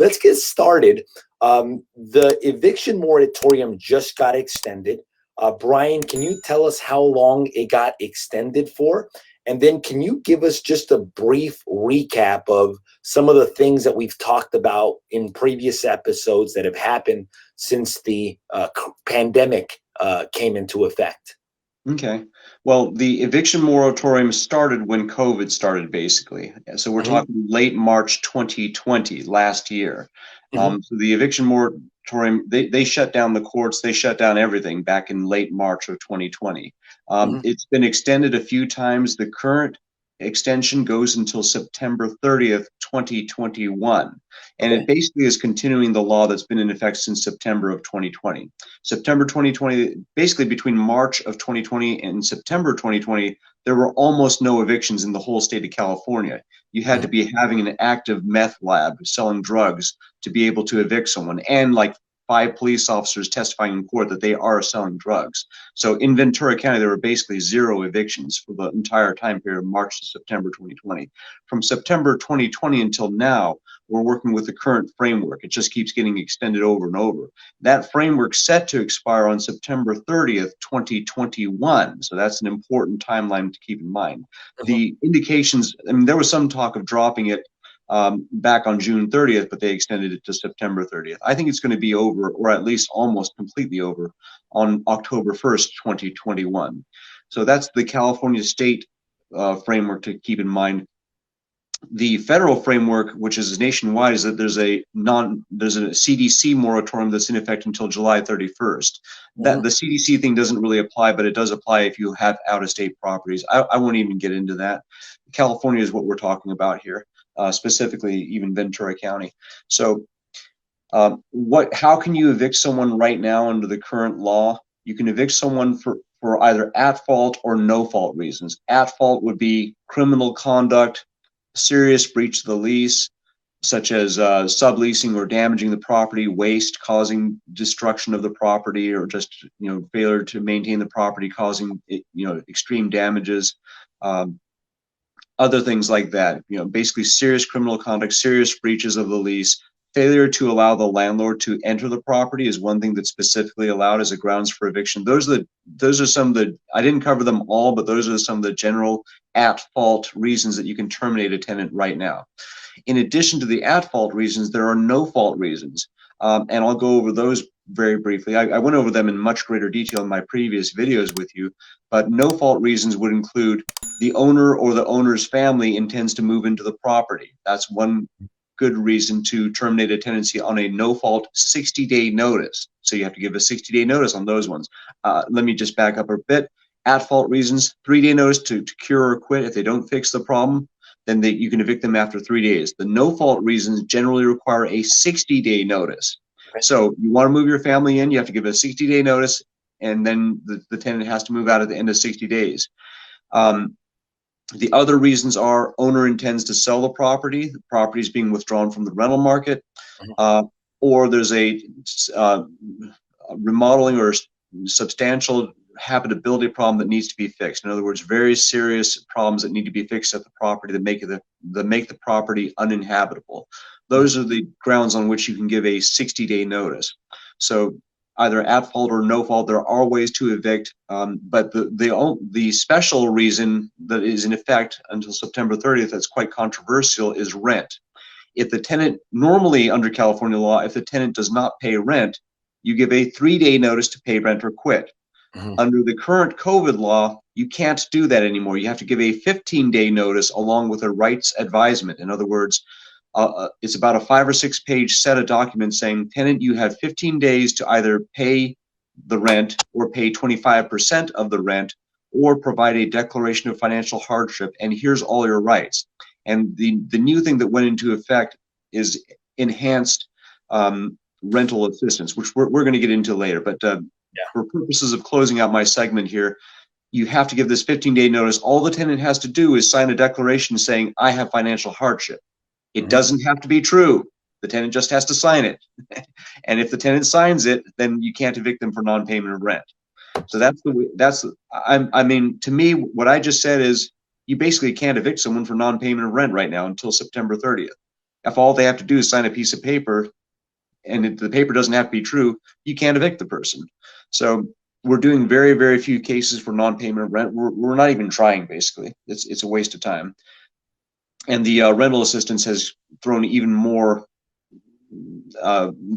let's get started. The eviction moratorium just got extended. Bryan, can you tell us how long it got extended for? And then can you give us just a brief recap of some of the things that we've talked about in previous episodes that have happened since the pandemic came into effect? Okay. Well, the eviction moratorium started when COVID started, basically. So we're talking late March 2020, last year. So the eviction moratorium, they shut down the courts, they shut down everything back in late March of 2020. It's been extended a few times. The current extension goes until September 30th, 2021. And it basically is continuing the law that's been in effect since September of 2020. September 2020, basically between March of 2020 and September 2020, there were almost no evictions in the whole state of California. You had to be having an active meth lab selling drugs to be able to evict someone, and like 5 police officers testifying in court that they are selling drugs. So in Ventura County, there were basically 0 evictions for the entire time period of March to September 2020. From September 2020 until now, we're working with the current framework. It just keeps getting extended over and over. That framework's set to expire on September 30th, 2021. So that's an important timeline to keep in mind. The indications, I mean, there was some talk of dropping it back on June 30th, but they extended it to September 30th. I think it's going to be over, or at least almost completely over, on October 1st, 2021. So that's the California state framework to keep in mind. The federal framework, which is nationwide, is that there's a CDC moratorium that's in effect until July 31st. That the CDC thing doesn't really apply, but it does apply if you have out-of-state properties. I won't even get into that. California is what we're talking about here. Specifically even Ventura County. So how can you evict someone right now under the current law? You can evict someone for either at fault or no fault reasons. At fault would be criminal conduct, serious breach of the lease, such as subleasing or damaging the property, waste causing destruction of the property, or just failure to maintain the property causing extreme damages. Other things like that, basically serious criminal conduct, serious breaches of the lease. Failure to allow the landlord to enter the property is one thing that's specifically allowed as a grounds for eviction. Those are some of the, I didn't cover them all, but those are some of the general at-fault reasons that you can terminate a tenant right now. In addition to the at-fault reasons, there are no-fault reasons, and I'll go over those very briefly. I went over them in much greater detail in my previous videos with you, but no-fault reasons would include the owner or the owner's family intends to move into the property. That's one good reason to terminate a tenancy on a no-fault 60-day notice. So you have to give a 60-day notice on those ones. Let me just back up a bit. At-fault reasons, 3-day notice to cure or quit. If they don't fix the problem, then you can evict them after 3 days. The no-fault reasons generally require a 60-day notice. So you want to move your family in, you have to give a 60-day notice, and then the tenant has to move out at the end of 60 days. The other reasons are owner intends to sell the property is being withdrawn from the rental market, or there's a remodeling or substantial habitability problem that needs to be fixed. In other words, very serious problems that need to be fixed at the property that make the property uninhabitable. Those are the grounds on which you can give a 60-day notice. So either at fault or no fault, there are ways to evict, but the special reason that is in effect until September 30th that's quite controversial is rent. If the tenant, normally under California law, if the tenant does not pay rent, you give a 3-day notice to pay rent or quit. Under the current COVID law, you can't do that anymore. You have to give a 15-day notice along with a rights advisement. In other words, it's about a 5 or 6 page set of documents saying, tenant, you have 15 days to either pay the rent or pay 25% of the rent or provide a declaration of financial hardship, and here's all your rights. And the new thing that went into effect is enhanced rental assistance, which we're going to get into later. But for purposes of closing out my segment here, you have to give this 15-day notice. All the tenant has to do is sign a declaration saying, I have financial hardship. It doesn't have to be true. The tenant just has to sign it. And if the tenant signs it, then you can't evict them for non-payment of rent. So I mean, to me, what I just said is you basically can't evict someone for non-payment of rent right now until September 30th. if all they have to do is sign a piece of paper, and if the paper doesn't have to be true, you can't evict the person. So we're doing very, very few cases for non-payment of rent. We're not even trying, basically. It's a waste of time. And the rental assistance has thrown even more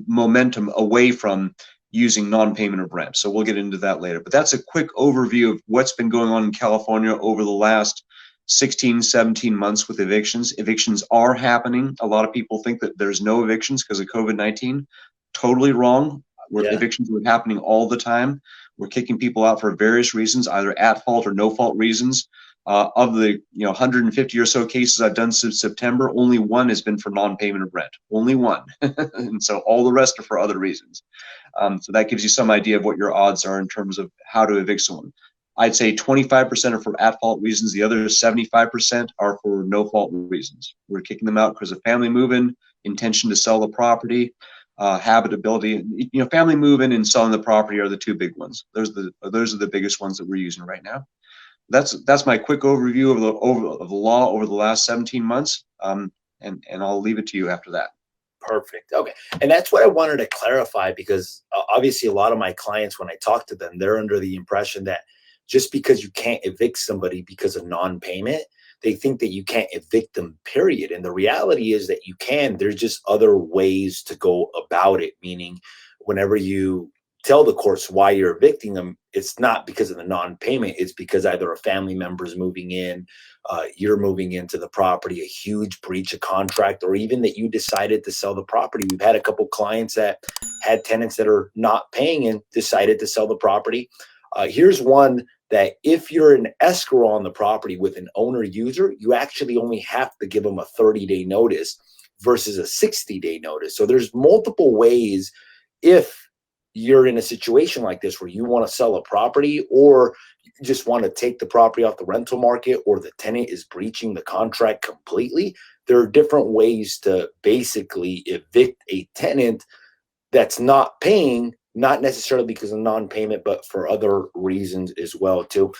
momentum away from using non-payment of rent. So we'll get into that later. But that's a quick overview of what's been going on in California over the last 16, 17 months with evictions. Evictions are happening. A lot of people think that there's no evictions because of COVID-19. Totally wrong. Evictions are happening all the time. We're kicking people out for various reasons, either at fault or no fault reasons. Of the 150 or so cases I've done since September, only one has been for non-payment of rent. Only one. And so all the rest are for other reasons. So that gives you some idea of what your odds are in terms of how to evict someone. I'd say 25% are for at-fault reasons. The other 75% are for no-fault reasons. We're kicking them out because of family move-in, intention to sell the property, habitability. Family move-in and selling the property are the two big ones. Those are the biggest ones that we're using right now. That's my quick overview of the law over the last 17 months, and I'll leave it to you after that. Perfect. Okay. And that's what I wanted to clarify, because obviously a lot of my clients, when I talk to them, they're under the impression that just because you can't evict somebody because of non-payment, they think that you can't evict them, period. And the reality is that you can. There's just other ways to go about it, meaning whenever you tell the courts why you're evicting them, it's not because of the non-payment. It's because either a family member is moving in, you're moving into the property, a huge breach of contract, or even that you decided to sell the property. We've had a couple clients that had tenants that are not paying and decided to sell the property. Here's one that if you're an escrow on the property with an owner user, you actually only have to give them a 30-day notice versus a 60-day notice. So there's multiple ways if you're in a situation like this where you want to sell a property, or you just want to take the property off the rental market, or the tenant is breaching the contract completely. There are different ways to basically evict a tenant that's not paying, not necessarily because of non-payment, but for other reasons as well too.